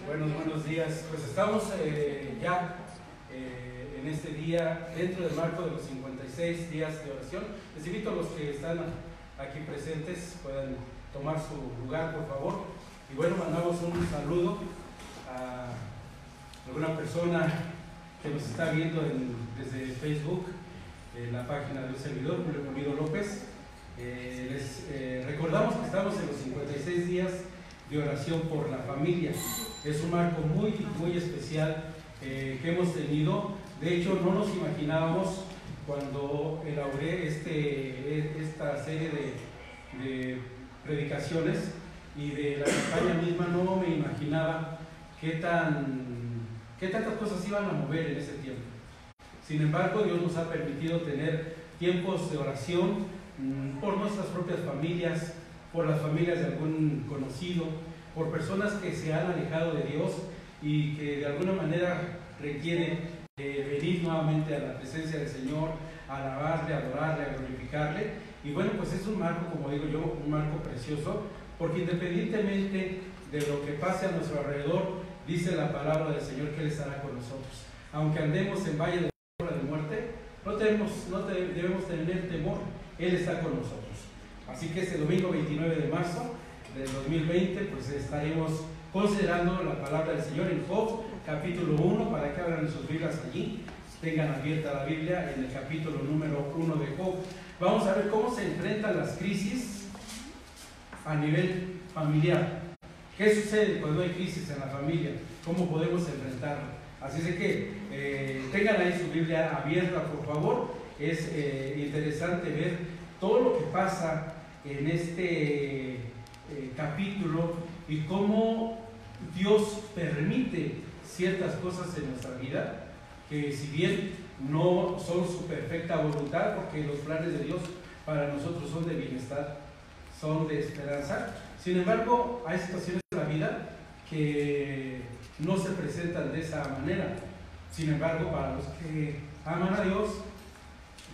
Buenos días. Pues estamos ya en este día dentro del marco de los 56 días de oración. Les invito a los que están aquí presentes puedan tomar su lugar, por favor. Y bueno, mandamos un saludo a alguna persona que nos está viendo desde Facebook, en la página de un servidor, Julio Pulido López. Les recordamos que estamos en los 56 días de oración por la familia. Es un marco muy especial que hemos tenido. De hecho, no nos imaginábamos cuando elaboré esta serie de predicaciones y de la campaña misma, no me imaginaba qué tantas cosas iban a mover en ese tiempo. Sin embargo, Dios nos ha permitido tener tiempos de oración por nuestras propias familias, por las familias de algún conocido, por personas que se han alejado de Dios y que de alguna manera requieren venir nuevamente a la presencia del Señor, a alabarle, a adorarle, a glorificarle. Y bueno, pues es un marco, como digo yo, un marco precioso, porque independientemente de lo que pase a nuestro alrededor, dice la palabra del Señor que Él estará con nosotros. Aunque andemos en valle de sombra de muerte, no debemos tener temor, Él está con nosotros. Así que este domingo 29 de marzo del 2020, pues estaremos considerando la palabra del Señor en Job, capítulo 1, para que abran sus Biblias allí, tengan abierta la Biblia en el capítulo número 1 de Job. Vamos a ver cómo se enfrentan las crisis a nivel familiar. ¿Qué sucede cuando hay crisis en la familia? ¿Cómo podemos enfrentarla? Así es que tengan ahí su Biblia abierta, por favor. Es interesante ver todo lo que pasa en este capítulo y cómo Dios permite ciertas cosas en nuestra vida que, si bien no son su perfecta voluntad, porque los planes de Dios para nosotros son de bienestar, son de esperanza, sin embargo hay situaciones en la vida que no se presentan de esa manera. Sin embargo, para los que aman a Dios,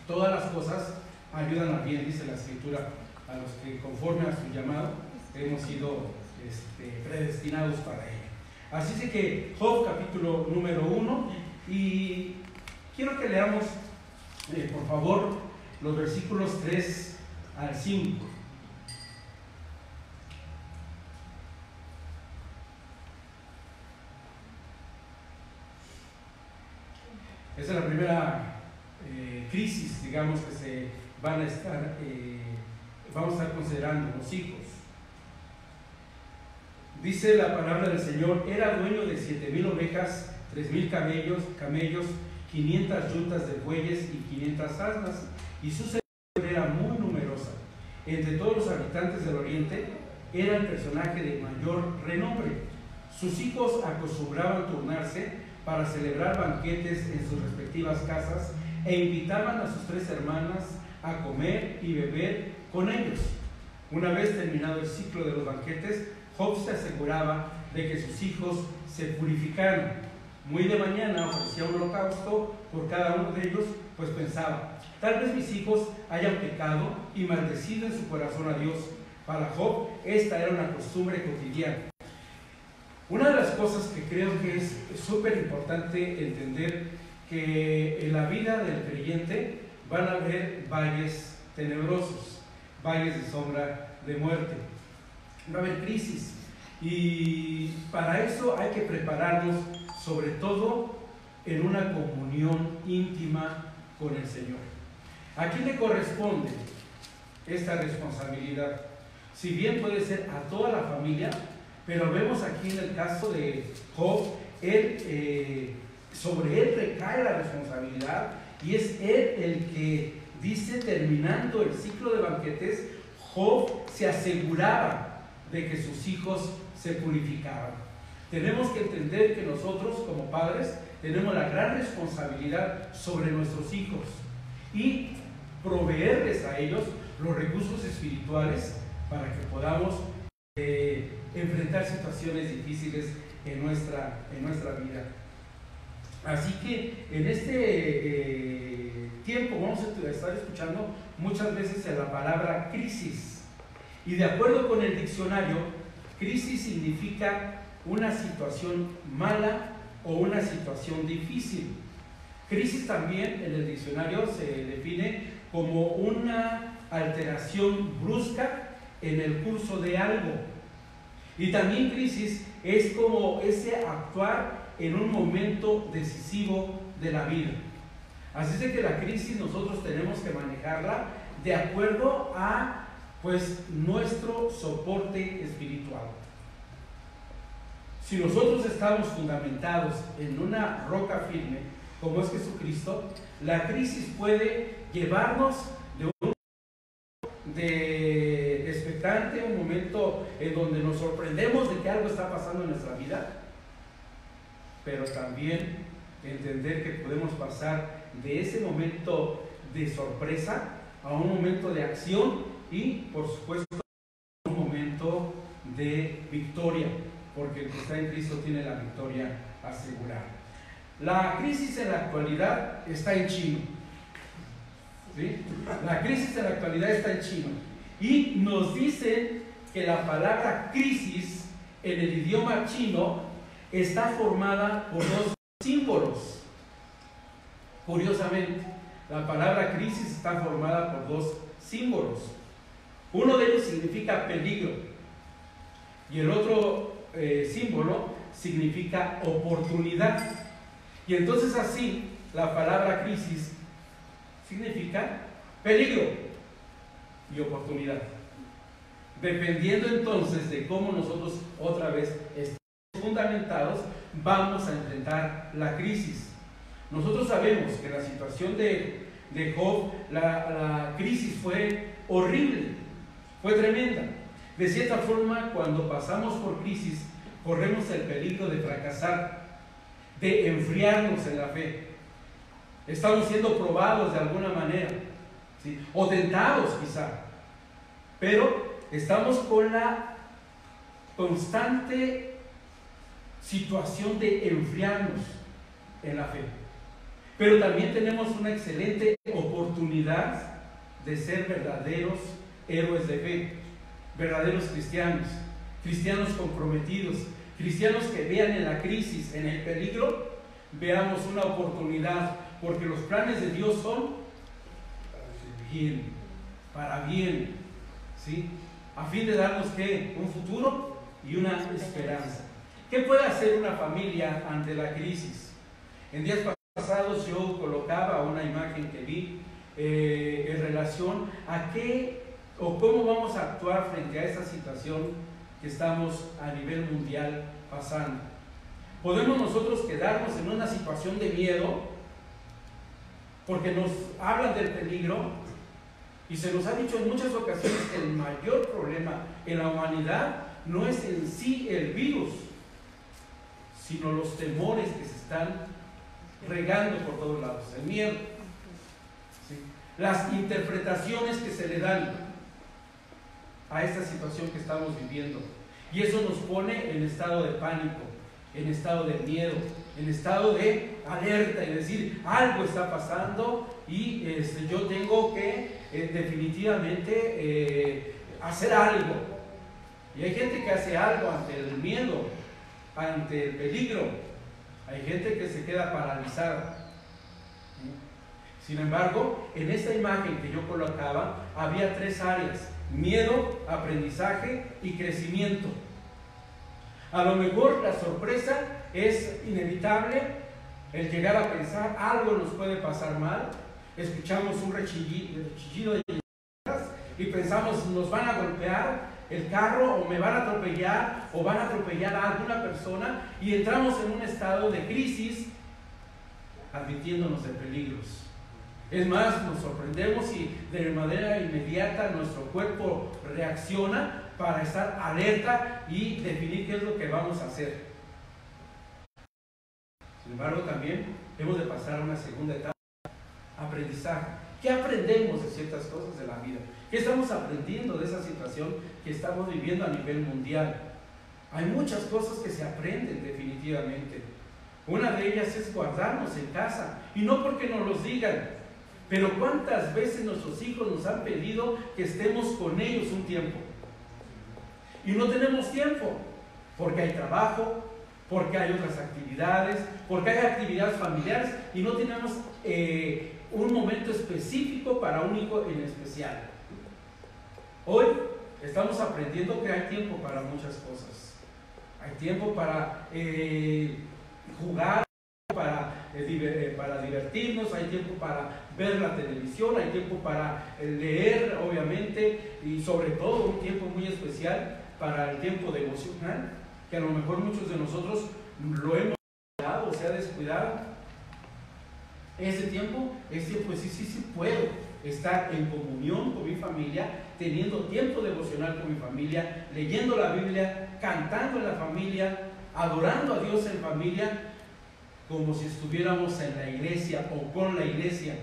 todas las cosas ayudan a bien, dice la Escritura, a los que conforme a su llamado hemos sido predestinados para ello. Así que Job, capítulo número 1, y quiero que leamos, por favor, los versículos 3 al 5. Esa es la primera crisis, digamos, que se vamos a estar considerando, los hijos. Dice la palabra del Señor: era dueño de 7,000 ovejas, 3,000 camellos, 500 yuntas de bueyes y 500 asnas, y su servidumbre era muy numerosa. Entre todos los habitantes del oriente, era el personaje de mayor renombre. Sus hijos acostumbraban turnarse para celebrar banquetes en sus respectivas casas e invitaban a sus 3 hermanas a comer y beber con ellos. Una vez terminado el ciclo de los banquetes, Job se aseguraba de que sus hijos se purificaran. Muy de mañana ofrecía un holocausto por cada uno de ellos, pues pensaba: tal vez mis hijos hayan pecado y maldecido en su corazón a Dios. Para Job esta era una costumbre cotidiana. Una de las cosas que creo que es súper importante entender, que en la vida del creyente van a haber valles tenebrosos, valles de sombra de muerte, va a haber crisis, y para eso hay que prepararnos, sobre todo en una comunión íntima con el Señor. ¿A quién le corresponde esta responsabilidad? Si bien puede ser a toda la familia, pero vemos aquí en el caso de Job, sobre él recae la responsabilidad, y es él el que dice, terminando el ciclo de banquetes, Job se aseguraba de que sus hijos se purificaban. Tenemos que entender que nosotros como padres tenemos la gran responsabilidad sobre nuestros hijos y proveerles a ellos los recursos espirituales para que podamos enfrentar situaciones difíciles en nuestra vida. Así que en este tiempo vamos a estar escuchando muchas veces la palabra crisis, y de acuerdo con el diccionario crisis significa una situación mala o una situación difícil. Crisis también en el diccionario se define como una alteración brusca en el curso de algo. Y también crisis es como ese actuar en un momento decisivo de la vida. Así es de que la crisis nosotros tenemos que manejarla de acuerdo a nuestro soporte espiritual. Si nosotros estamos fundamentados en una roca firme, como es Jesucristo, la crisis puede llevarnos de un momento de expectante, un momento en donde nos sorprendemos de que algo está pasando en nuestra vida, pero también entender que podemos pasar de ese momento de sorpresa a un momento de acción y, por supuesto, un momento de victoria, porque el que está en Cristo tiene la victoria asegurada. La crisis en la actualidad está en chino. ¿Sí? La crisis en la actualidad está en chino. Y nos dicen que la palabra crisis en el idioma chino está formada por dos símbolos. Curiosamente, la palabra crisis está formada por dos símbolos. Uno de ellos significa peligro y el otro símbolo significa oportunidad. Y entonces así la palabra crisis significa peligro y oportunidad. Dependiendo entonces de cómo nosotros otra vez estamos fundamentados, vamos a enfrentar la crisis. Nosotros sabemos que la situación de Job, la crisis fue horrible, fue tremenda. De cierta forma, cuando pasamos por crisis, corremos el peligro de fracasar, de enfriarnos en la fe. Estamos siendo probados de alguna manera, ¿sí? O tentados quizá, pero estamos con la constante situación de enfriarnos en la fe. Pero también tenemos una excelente oportunidad de ser verdaderos héroes de fe, verdaderos cristianos, cristianos comprometidos, cristianos que vean en la crisis, en el peligro, veamos una oportunidad, porque los planes de Dios son para bien, ¿sí? A fin de darnos ¿qué? Un futuro y una esperanza. ¿Qué puede hacer una familia ante la crisis? En días pasados yo colocaba una imagen que vi en relación a qué o cómo vamos a actuar frente a esta situación que estamos a nivel mundial pasando. ¿Podemos nosotros quedarnos en una situación de miedo porque nos hablan del peligro? Y se nos ha dicho en muchas ocasiones que el mayor problema en la humanidad no es en sí el virus, sino los temores que se están regando por todos lados, el miedo, ¿sí? Las interpretaciones que se le dan a esta situación que estamos viviendo. Y eso nos pone en estado de pánico, en estado de miedo, en estado de alerta y decir, algo está pasando y yo tengo que definitivamente hacer algo. Y hay gente que hace algo ante el miedo, ante el peligro. Hay gente que se queda paralizada. Sin embargo, en esta imagen que yo colocaba, había tres áreas: miedo, aprendizaje y crecimiento. A lo mejor la sorpresa es inevitable, el llegar a pensar algo nos puede pasar mal. Escuchamos un rechillido de y pensamos, nos van a golpear el carro o me van a atropellar o van a atropellar a alguna persona, y entramos en un estado de crisis advirtiéndonos de peligros. Es más, nos sorprendemos y de manera inmediata nuestro cuerpo reacciona para estar alerta y definir qué es lo que vamos a hacer. Sin embargo, también hemos de pasar a una segunda etapa: aprendizaje. ¿Qué aprendemos de ciertas cosas de la vida? ¿Qué estamos aprendiendo de esa situación que estamos viviendo a nivel mundial? Hay muchas cosas que se aprenden definitivamente. Una de ellas es guardarnos en casa, y no porque nos los digan, pero ¿cuántas veces nuestros hijos nos han pedido que estemos con ellos un tiempo? y no tenemos tiempo, porque hay trabajo, porque hay otras actividades, porque hay actividades familiares y no tenemos un momento específico para un hijo en especial. Hoy estamos aprendiendo que hay tiempo para muchas cosas. Hay tiempo para jugar, para divertirnos, hay tiempo para ver la televisión, hay tiempo para leer, obviamente, y sobre todo un tiempo muy especial para el tiempo devocional, que a lo mejor muchos de nosotros lo hemos descuidado, o se ha descuidado. Ese tiempo, pues sí puedo estar en comunión con mi familia, teniendo tiempo devocional con mi familia, leyendo la Biblia, cantando en la familia, adorando a Dios en familia, como si estuviéramos en la iglesia o con la iglesia.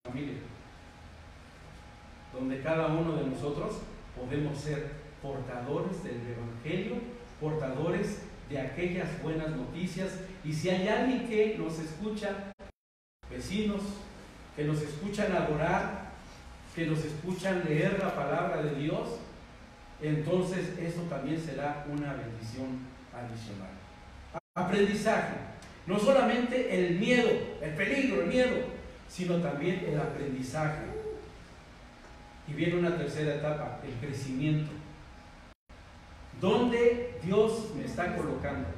Familia, donde cada uno de nosotros podemos ser portadores del Evangelio, portadores de aquellas buenas noticias. Y si hay alguien que nos escucha, vecinos, que nos escuchan adorar, que nos escuchan leer la palabra de Dios, entonces eso también será una bendición adicional. Aprendizaje, no solamente el miedo, el peligro, el miedo, sino también el aprendizaje. Y viene una tercera etapa, el crecimiento. ¿Dónde Dios me está colocando?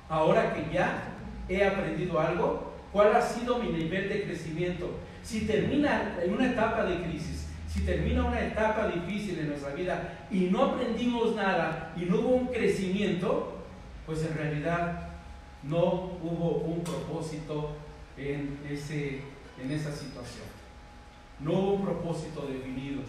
Ahora que ya he aprendido algo, ¿cuál ha sido mi nivel de crecimiento? Si termina en una etapa de crisis, si termina una etapa difícil en nuestra vida y no aprendimos nada y no hubo un crecimiento, pues en realidad no hubo un propósito en esa situación. No hubo un propósito definido.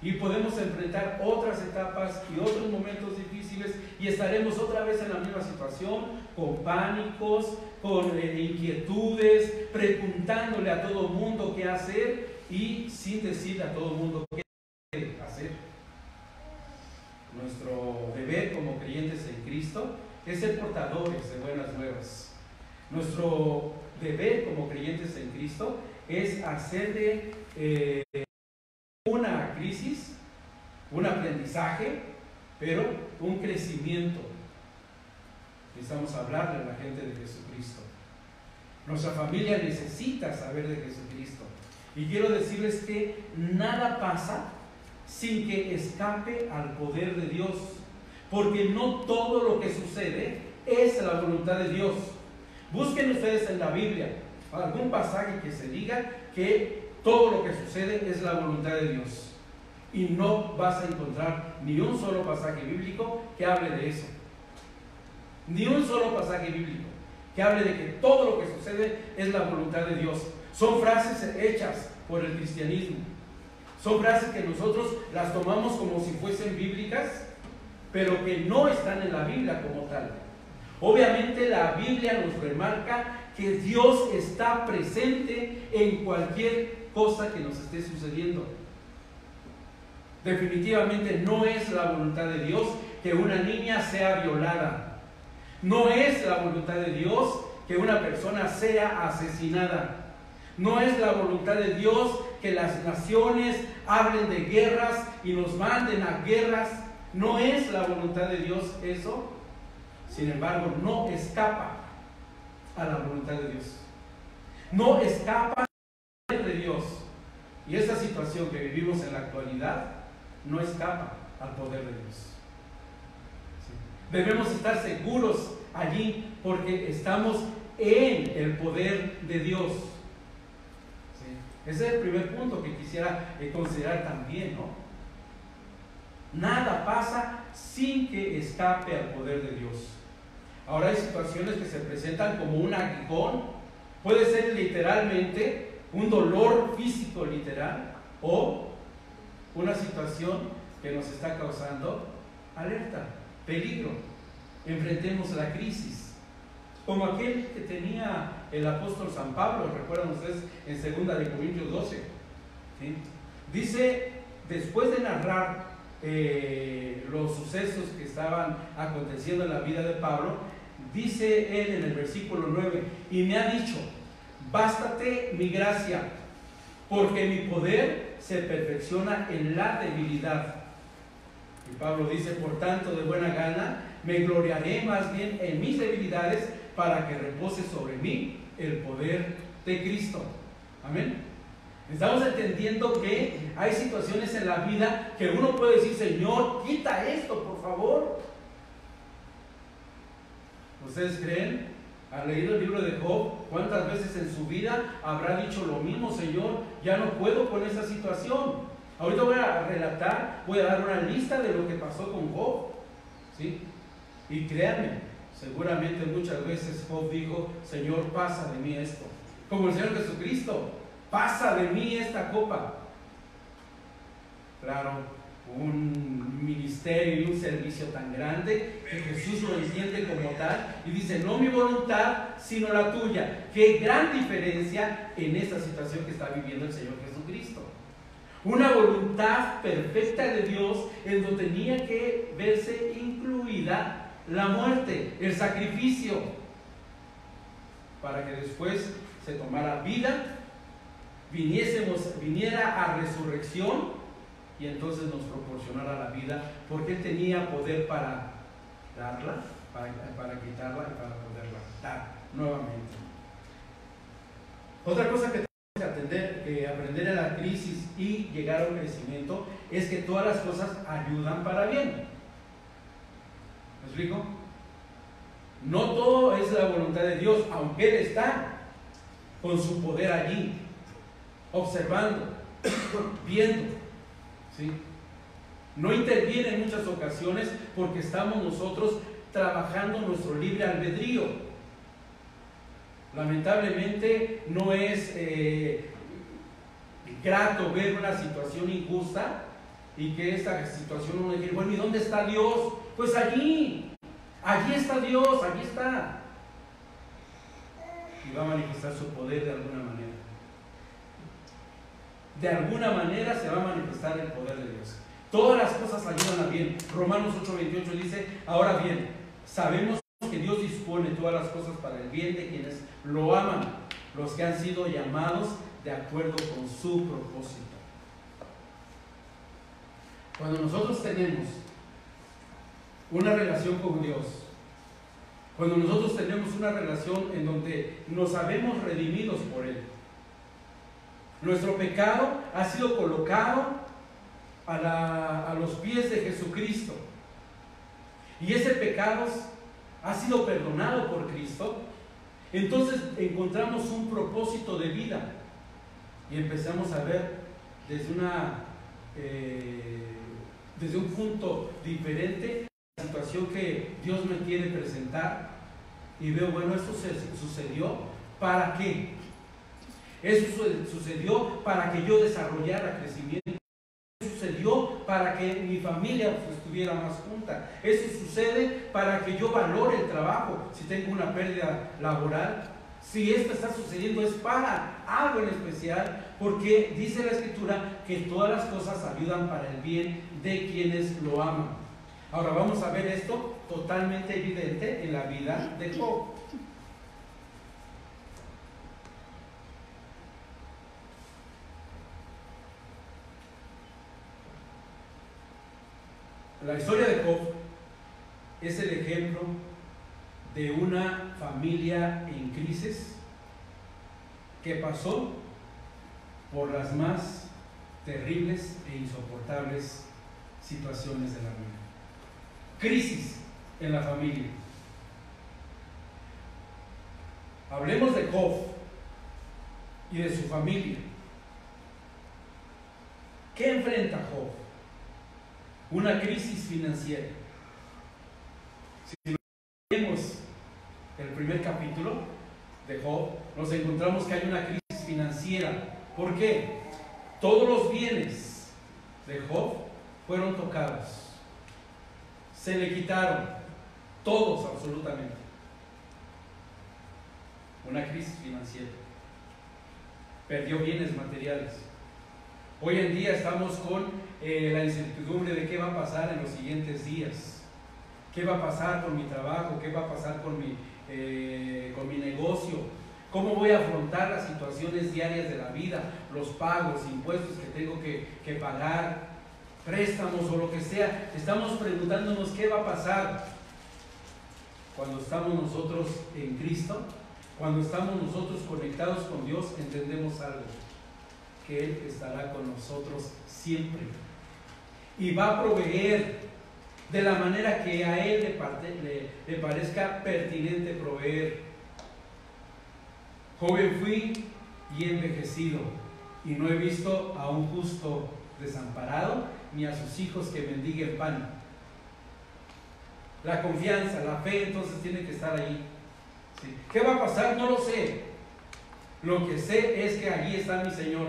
Y podemos enfrentar otras etapas y otros momentos difíciles y estaremos otra vez en la misma situación, con pánicos, con inquietudes, preguntándole a todo el mundo qué hacer y sin decirle a todo el mundo qué hacer. Nuestro deber como creyentes en Cristo es ser portadores de buenas nuevas. Nuestro deber como creyentes en Cristo es hacer de una crisis, un aprendizaje, pero un crecimiento. Necesitamos hablarle a la gente de Jesucristo. Nuestra familia necesita saber de Jesucristo. Y quiero decirles que nada pasa sin que escape al poder de Dios, porque no todo lo que sucede es la voluntad de Dios. Busquen ustedes en la Biblia algún pasaje que se diga que todo lo que sucede es la voluntad de Dios, y no vas a encontrar ni un solo pasaje bíblico que hable de eso, ni un solo pasaje bíblico que hable de que todo lo que sucede es la voluntad de Dios. Son frases hechas por el cristianismo, son frases que nosotros las tomamos como si fuesen bíblicas, pero que no están en la Biblia como tal. Obviamente la Biblia nos remarca que Dios está presente en cualquier cosa que nos esté sucediendo. Definitivamente no es la voluntad de Dios que una niña sea violada. No es la voluntad de Dios que una persona sea asesinada. No es la voluntad de Dios que las naciones hablen de guerras y nos manden a guerras. No es la voluntad de Dios eso. Sin embargo, no escapa a la voluntad de Dios. No escapa de Dios. Y esta situación que vivimos en la actualidad no escapa al poder de Dios. ¿Sí? Debemos estar seguros allí porque estamos en el poder de Dios. ¿Sí? Ese es el primer punto que quisiera considerar también, ¿no? Nada pasa sin que escape al poder de Dios. Ahora hay situaciones que se presentan como un aguijón. Puede ser literalmente un dolor físico literal o una situación que nos está causando alerta, peligro. Enfrentemos la crisis, como aquel que tenía el apóstol San Pablo. Recuerdan ustedes en 2 Corintios 12, ¿sí? Dice, después de narrar los sucesos que estaban aconteciendo en la vida de Pablo, dice él en el versículo 9, y me ha dicho, bástate mi gracia, porque mi poder se perfecciona en la debilidad. Y Pablo dice, por tanto, de buena gana, me gloriaré más bien en mis debilidades para que repose sobre mí el poder de Cristo. Amén. Estamos entendiendo que hay situaciones en la vida que uno puede decir, Señor, quita esto, por favor. ¿Ustedes creen? ¿Han leído el libro de Job? ¿Cuántas veces en su vida habrá dicho lo mismo? Señor, ya no puedo con esa situación. Ahorita voy a relatar, voy a dar una lista de lo que pasó con Job, ¿sí? Y créanme, seguramente muchas veces Job dijo, Señor, pasa de mí esto. Como el Señor Jesucristo, pasa de mí esta copa. Claro, un ministerio y un servicio tan grande que Jesús lo entiende como tal y dice, no mi voluntad, sino la tuya. Qué gran diferencia en esta situación que está viviendo el Señor Jesucristo. Una voluntad perfecta de Dios en donde tenía que verse incluida la muerte, el sacrificio, para que después se tomara vida, viniera a resurrección y entonces nos proporcionara la vida, porque Él tenía poder para darla, para quitarla y para poderla dar nuevamente. Otra cosa que aprender en la crisis y llegar a un crecimiento es que todas las cosas ayudan para bien. ¿Me explico? No todo es la voluntad de Dios, aunque Él está con su poder allí, observando, viendo, ¿sí? No interviene en muchas ocasiones porque estamos nosotros trabajando nuestro libre albedrío. Lamentablemente no es grato ver una situación injusta y que esta situación uno dice, bueno, ¿y dónde está Dios? Pues allí está Dios, allí está. Y va a manifestar su poder de alguna manera. De alguna manera se va a manifestar el poder de Dios. Todas las cosas ayudan a bien. Romanos 8:28 dice, ahora bien, sabemos que Dios dispone todas las cosas para el bien de quienes lo aman, los que han sido llamados de acuerdo con su propósito. Cuando nosotros tenemos una relación con Dios, cuando nosotros tenemos una relación en donde nos sabemos redimidos por Él, nuestro pecado ha sido colocado a los pies de Jesucristo y ese pecado ha sido perdonado por Cristo, entonces encontramos un propósito de vida y empezamos a ver desde un punto diferente la situación que Dios me quiere presentar y veo, bueno, esto sucedió ¿para qué? Eso sucedió para que yo desarrollara crecimiento. Sucedió para que mi familia estuviera más junta. Eso sucede para que yo valore el trabajo. Si tengo una pérdida laboral, si esto está sucediendo es para algo en especial, porque dice la Escritura que todas las cosas ayudan para el bien de quienes lo aman. Ahora vamos a ver esto totalmente evidente en la vida de Job. La historia de Job es el ejemplo de una familia en crisis que pasó por las más terribles e insoportables situaciones de la vida. Crisis en la familia. Hablemos de Job y de su familia. ¿Qué enfrenta Job? Una crisis financiera. Si vemos el primer capítulo de Job, nos encontramos que hay una crisis financiera. ¿Por qué? Todos los bienes de Job fueron tocados. Se le quitaron. Todos, absolutamente. Una crisis financiera. Perdió bienes materiales. Hoy en día estamos con la incertidumbre de qué va a pasar en los siguientes días. ¿Qué va a pasar con mi trabajo? ¿Qué va a pasar con mi negocio? ¿Cómo voy a afrontar las situaciones diarias de la vida, los pagos, impuestos que tengo que pagar, préstamos o lo que sea? Estamos preguntándonos qué va a pasar cuando estamos nosotros en Cristo. Cuando estamos nosotros conectados con Dios, entendemos algo, que Él estará con nosotros siempre y va a proveer de la manera que a Él le parezca pertinente proveer. Joven fui y he envejecido, y no he visto a un justo desamparado, ni a sus hijos que mendiguen pan. La confianza, la fe, entonces tiene que estar ahí. ¿Sí? ¿Qué va a pasar? No lo sé. Lo que sé es que allí está mi Señor.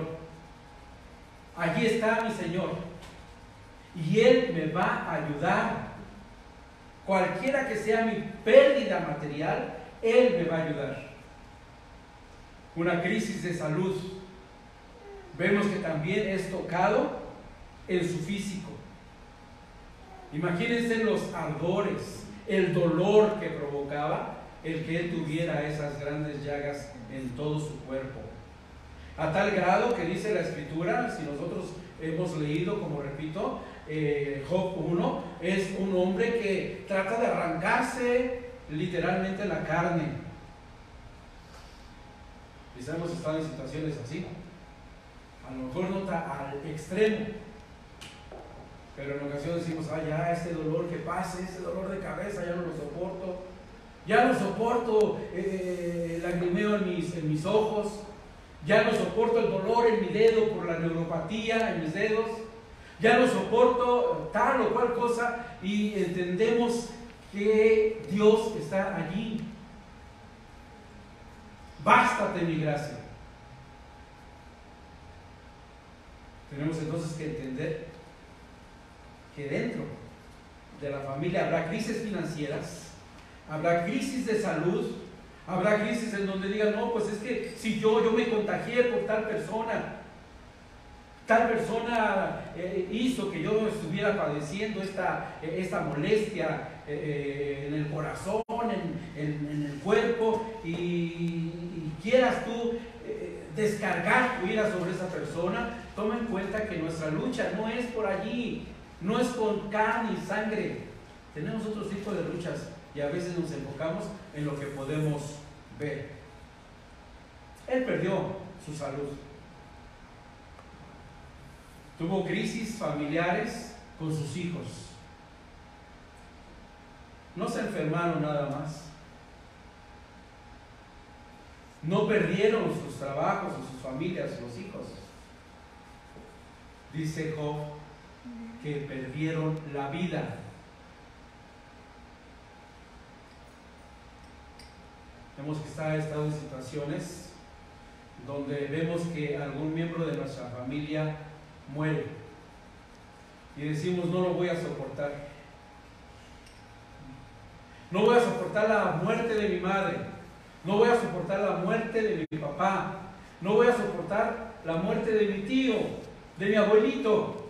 Allí está mi Señor. Y Él me va a ayudar. Cualquiera que sea mi pérdida material, Él me va a ayudar. Una crisis de salud. Vemos que también es tocado en su físico. Imagínense los ardores, el dolor que provocaba el que él tuviera esas grandes llagas en todo su cuerpo. A tal grado que dice la Escritura, si nosotros hemos leído, como repito, Job 1, es un hombre que trata de arrancarse literalmente la carne. Quizá hemos estado en situaciones así, a lo mejor no al extremo, pero en ocasiones decimos, ya este dolor que pase, ese dolor de cabeza, ya no lo soporto. Ya no soporto el lagrimeo en mis ojos. Ya no soporto el dolor en mi dedo por la neuropatía en mis dedos. Ya no soporto tal o cual cosa. Y entendemos que Dios está allí. Bástate mi gracia. Tenemos entonces que entender que dentro de la familia habrá crisis financieras, habrá crisis de salud, habrá crisis en donde digan, no, pues es que si yo me contagié por tal persona hizo que yo estuviera padeciendo esta molestia en el corazón, en el cuerpo, y quieras tú descargar tu ira sobre esa persona. Toma en cuenta que nuestra lucha no es por allí, no es con carne y sangre. Tenemos otro tipo de luchas y a veces nos enfocamos en lo que podemos ver. Él perdió su salud. Tuvo crisis familiares con sus hijos. No se enfermaron nada más. No perdieron sus trabajos o sus familias, los hijos. Dice Job que perdieron la vida. Hemos estado en situaciones donde vemos que algún miembro de nuestra familia muere y decimos, no lo voy a soportar. No voy a soportar la muerte de mi madre. No voy a soportar la muerte de mi papá. No voy a soportar la muerte de mi tío, de mi abuelito.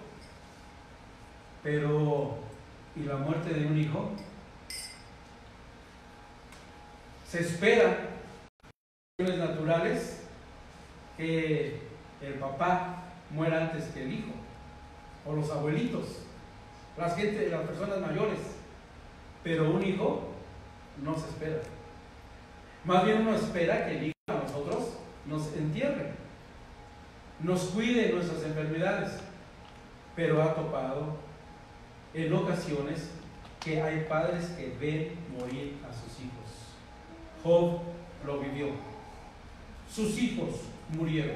Pero, ¿y la muerte de un hijo? Se espera en cuestiones naturales que el papá muera antes que el hijo, o los abuelitos, las personas mayores, pero un hijo no se espera. Más bien uno espera que el hijo a nosotros nos entierre, nos cuide de nuestras enfermedades, pero ha topado en ocasiones que hay padres que ven morir a sus hijos. Job lo vivió. Sus hijos murieron.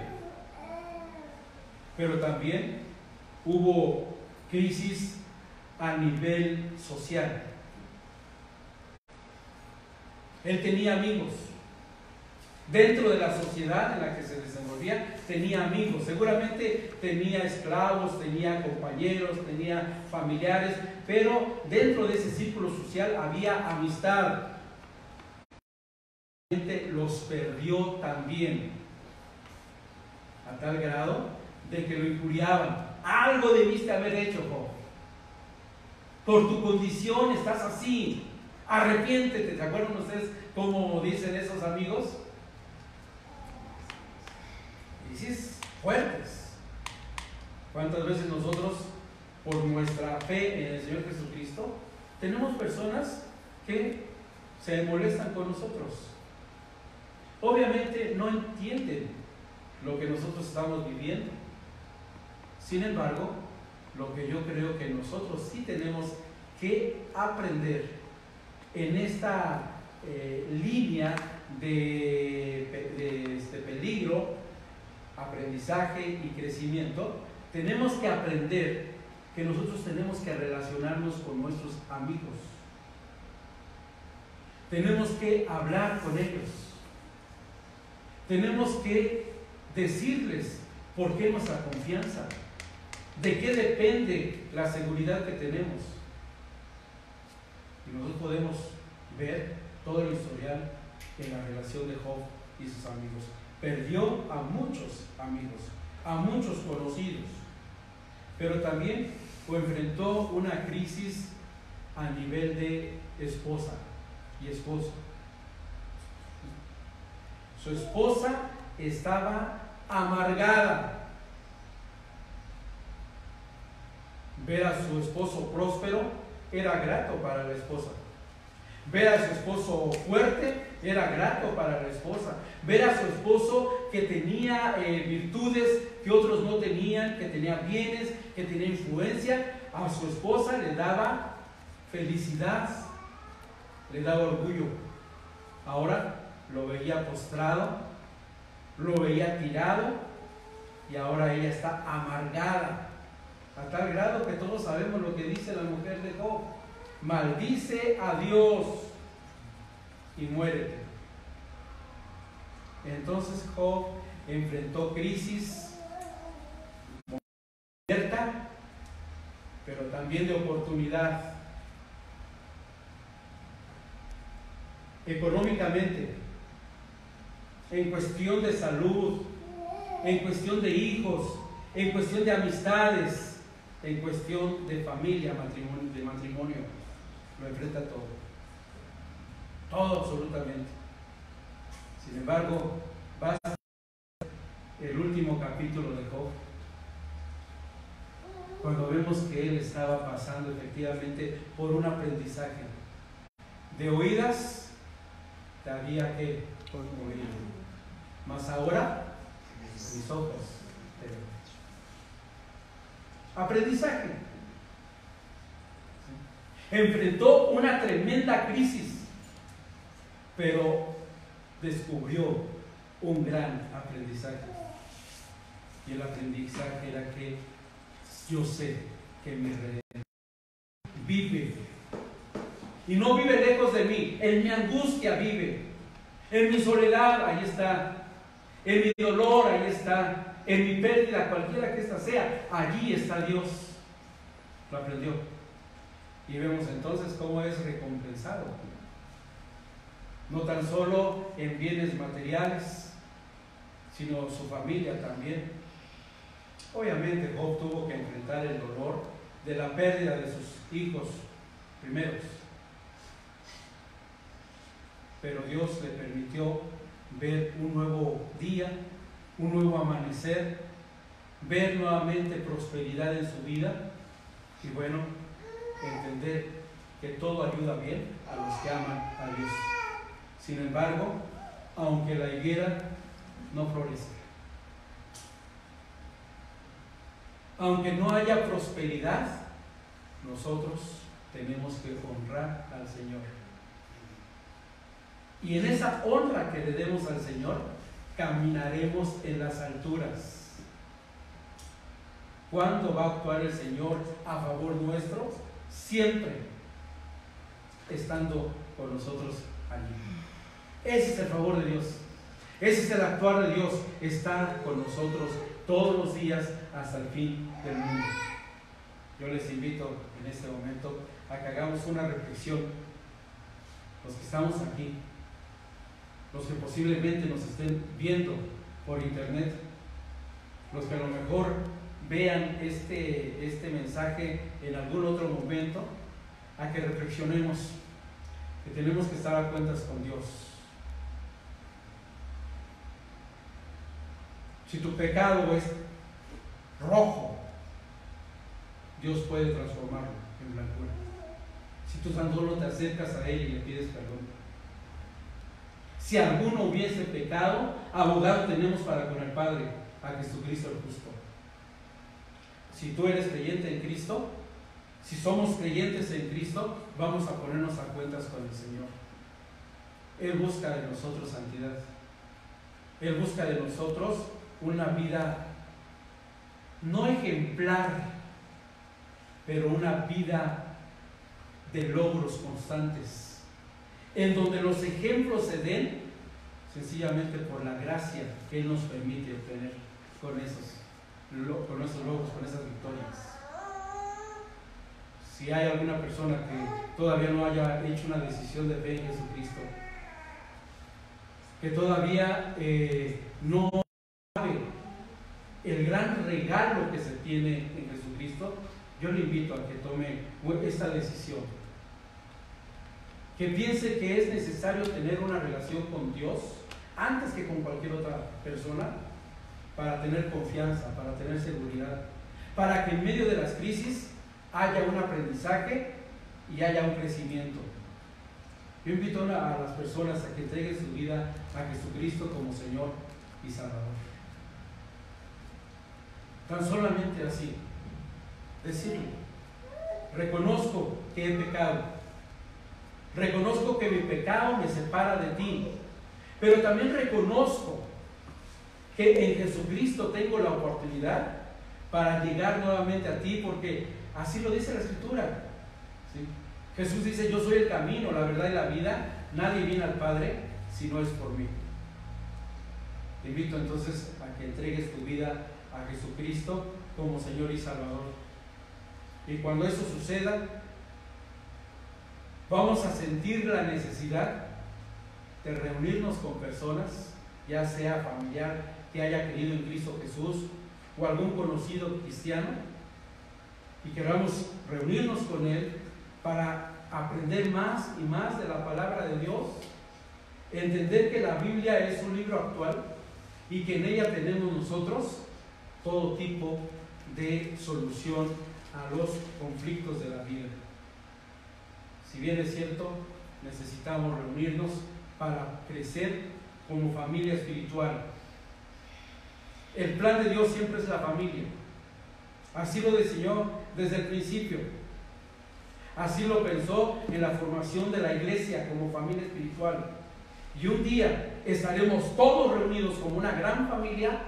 Pero también hubo crisis a nivel social. Él tenía amigos. Dentro de la sociedad en la que se desenvolvía, tenía amigos. Seguramente tenía esclavos, tenía compañeros, tenía familiares, pero dentro de ese círculo social había amistad. Los perdió también, a tal grado de que lo injuriaban. Algo debiste haber hecho, Job. Por tu condición estás así. Arrepiéntete. ¿Se acuerdan ustedes cómo dicen esos amigos? crisis fuertes. ¿Cuántas veces nosotros, por nuestra fe en el Señor Jesucristo, tenemos personas que se molestan con nosotros? Obviamente no entienden lo que nosotros estamos viviendo. Sin embargo, lo que yo creo que nosotros sí tenemos que aprender en esta línea de peligro, aprendizaje y crecimiento, tenemos que aprender que nosotros tenemos que relacionarnos con nuestros amigos. Tenemos que hablar con ellos. Tenemos que decirles por qué nuestra confianza, de qué depende la seguridad que tenemos. Y nosotros podemos ver todo el historial en la relación de Job y sus amigos. Perdió a muchos amigos, a muchos conocidos, pero también enfrentó una crisis a nivel de esposa y esposo. Su esposa estaba amargada. Ver a su esposo próspero era grato para la esposa. Ver a su esposo fuerte era grato para la esposa. Ver a su esposo que tenía virtudes que otros no tenían, que tenía bienes, que tenía influencia, a su esposa le daba felicidad, le daba orgullo. Ahora lo veía postrado, lo veía tirado, y ahora ella está amargada, a tal grado que todos sabemos lo que dice la mujer de Job: maldice a Dios y muérete. Entonces Job enfrentó crisis cierta, pero también de oportunidad. Económicamente, en cuestión de salud, en cuestión de hijos, en cuestión de amistades, en cuestión de familia, matrimonio, lo enfrenta todo. Todo absolutamente. Sin embargo, basta el último capítulo de Job, cuando vemos que él estaba pasando efectivamente por un aprendizaje. De oídas te había que oír, mas ahora mis ojos te ven. Aprendizaje. Enfrentó una tremenda crisis, pero descubrió un gran aprendizaje. Y el aprendizaje era que yo sé que mi Redentor vive, y no vive lejos de mí. En mi angustia vive, en mi soledad ahí está, en mi dolor ahí está, en mi pérdida, cualquiera que ésta sea, allí está Dios. Lo aprendió. Y vemos entonces cómo es recompensado, no tan solo en bienes materiales, sino su familia también. Obviamente Job tuvo que enfrentar el dolor de la pérdida de sus hijos primeros, pero Dios le permitió ver un nuevo día, un nuevo amanecer, ver nuevamente prosperidad en su vida, y bueno, entender que todo ayuda bien a los que aman a Dios. Sin embargo, aunque la higuera no florezca, aunque no haya prosperidad, nosotros tenemos que honrar al Señor. Y en esa honra que le demos al Señor, caminaremos en las alturas. ¿Cuándo va a actuar el Señor a favor nuestro? Siempre estando con nosotros allí. Ese es el favor de Dios. Ese es el actuar de Dios. Está con nosotros todos los días hasta el fin del mundo. Yo les invito en este momento a que hagamos una reflexión. Los que estamos aquí, los que posiblemente nos estén viendo por internet, los que a lo mejor vean este mensaje en algún otro momento, a que reflexionemos que tenemos que estar a cuentas con Dios. Si tu pecado es rojo, Dios puede transformarlo en blancura. Si tú tan solo te acercas a Él y le pides perdón. Si alguno hubiese pecado, abogado tenemos para con el Padre, a Jesucristo el justo. Si tú eres creyente en Cristo, si somos creyentes en Cristo, vamos a ponernos a cuentas con el Señor. Él busca de nosotros santidad. Él busca de nosotros una vida no ejemplar, pero una vida de logros constantes, en donde los ejemplos se den sencillamente por la gracia que Él nos permite obtener con esos logros, con esas victorias. Si hay alguna persona que todavía no haya hecho una decisión de fe en Jesucristo, que todavía no sabe el gran regalo que se tiene en Jesucristo, yo le invito a que tome esta decisión. Que piense que es necesario tener una relación con Dios antes que con cualquier otra persona, para tener confianza, para tener seguridad, para que en medio de las crisis haya un aprendizaje y haya un crecimiento. Yo invito a las personas a que entreguen su vida a Jesucristo como Señor y Salvador. Tan solamente así, decirle: reconozco que he pecado, reconozco que mi pecado me separa de ti, pero también reconozco que en Jesucristo tengo la oportunidad para llegar nuevamente a ti, porque así lo dice la Escritura, ¿sí? Jesús dice: yo soy el camino, la verdad y la vida, nadie viene al Padre si no es por mí. Te invito entonces a que entregues tu vida a Jesucristo como Señor y Salvador. Y cuando eso suceda, vamos a sentir la necesidad de reunirnos con personas, ya sea familiar que haya creído en Cristo Jesús o algún conocido cristiano, y queramos reunirnos con él para aprender más y más de la palabra de Dios, entender que la Biblia es un libro actual y que en ella tenemos nosotros todo tipo de solución a los conflictos de la vida. Si bien es cierto, necesitamos reunirnos para crecer como familia espiritual. El plan de Dios siempre es la familia. Así lo diseñó desde el principio. Así lo pensó en la formación de la iglesia como familia espiritual. Y un día estaremos todos reunidos como una gran familia,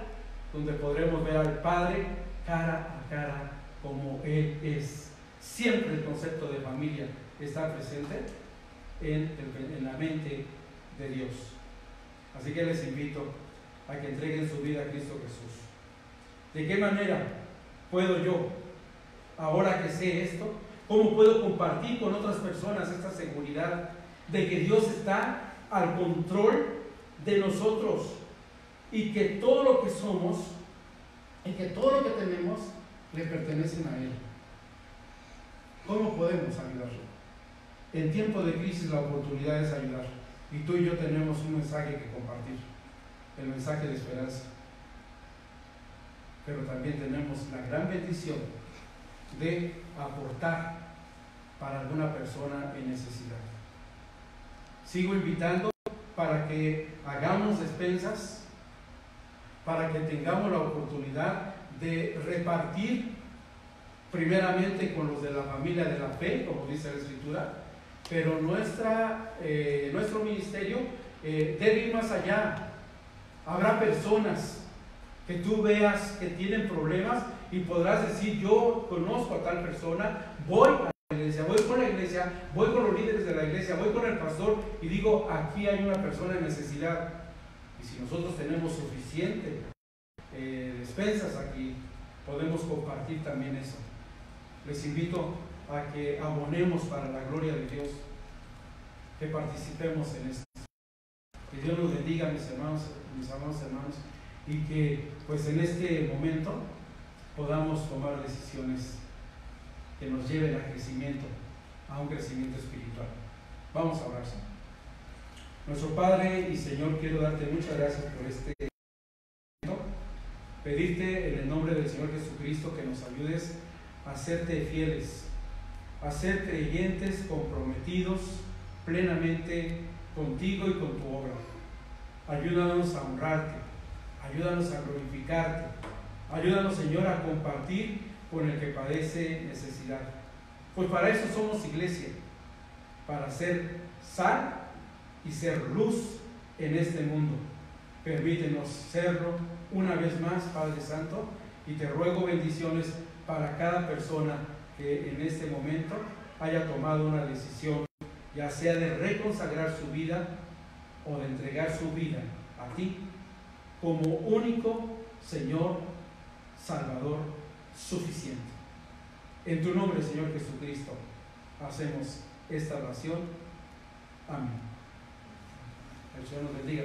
donde podremos ver al Padre cara a cara como Él es. Siempre el concepto de familia está presente en la mente de Dios. Así que les invito a que entreguen su vida a Cristo Jesús. ¿De qué manera puedo yo, ahora que sé esto, cómo puedo compartir con otras personas esta seguridad de que Dios está al control de nosotros y que todo lo que somos y que todo lo que tenemos le pertenecen a Él? ¿Cómo podemos ayudarlo? En tiempo de crisis la oportunidad es ayudar, y tú y yo tenemos un mensaje que compartir, el mensaje de esperanza, pero también tenemos la gran bendición de aportar para alguna persona en necesidad. Sigo invitando para que hagamos despensas, para que tengamos la oportunidad de repartir primeramente con los de la familia de la fe, como dice la Escritura, pero nuestro ministerio debe ir más allá. Habrá personas que tú veas que tienen problemas y podrás decir: yo conozco a tal persona, voy a la iglesia, voy con la iglesia, voy con los líderes de la iglesia, voy con el pastor y digo: aquí hay una persona en necesidad. Y si nosotros tenemos suficiente despensas aquí, podemos compartir también eso. Les invito a que abonemos para la gloria de Dios, que participemos en esto. Que Dios nos bendiga, mis amados hermanos, y que pues en este momento podamos tomar decisiones que nos lleven al crecimiento, a un crecimiento espiritual. Vamos a orar. Nuestro Padre y Señor, quiero darte muchas gracias por este momento. pedirte en el nombre del Señor Jesucristo que nos ayudes a serte fieles, a ser creyentes comprometidos plenamente contigo y con tu obra. Ayúdanos a honrarte, ayúdanos a glorificarte, ayúdanos, Señor, a compartir con el que padece necesidad. Pues para eso somos iglesia, para ser sal y ser luz en este mundo. Permítenos serlo una vez más, Padre Santo, y te ruego bendiciones para cada persona que en este momento haya tomado una decisión, ya sea de reconsagrar su vida o de entregar su vida a ti como único Señor, Salvador, suficiente. En tu nombre, Señor Jesucristo, hacemos esta oración. Amén. El Señor nos bendiga.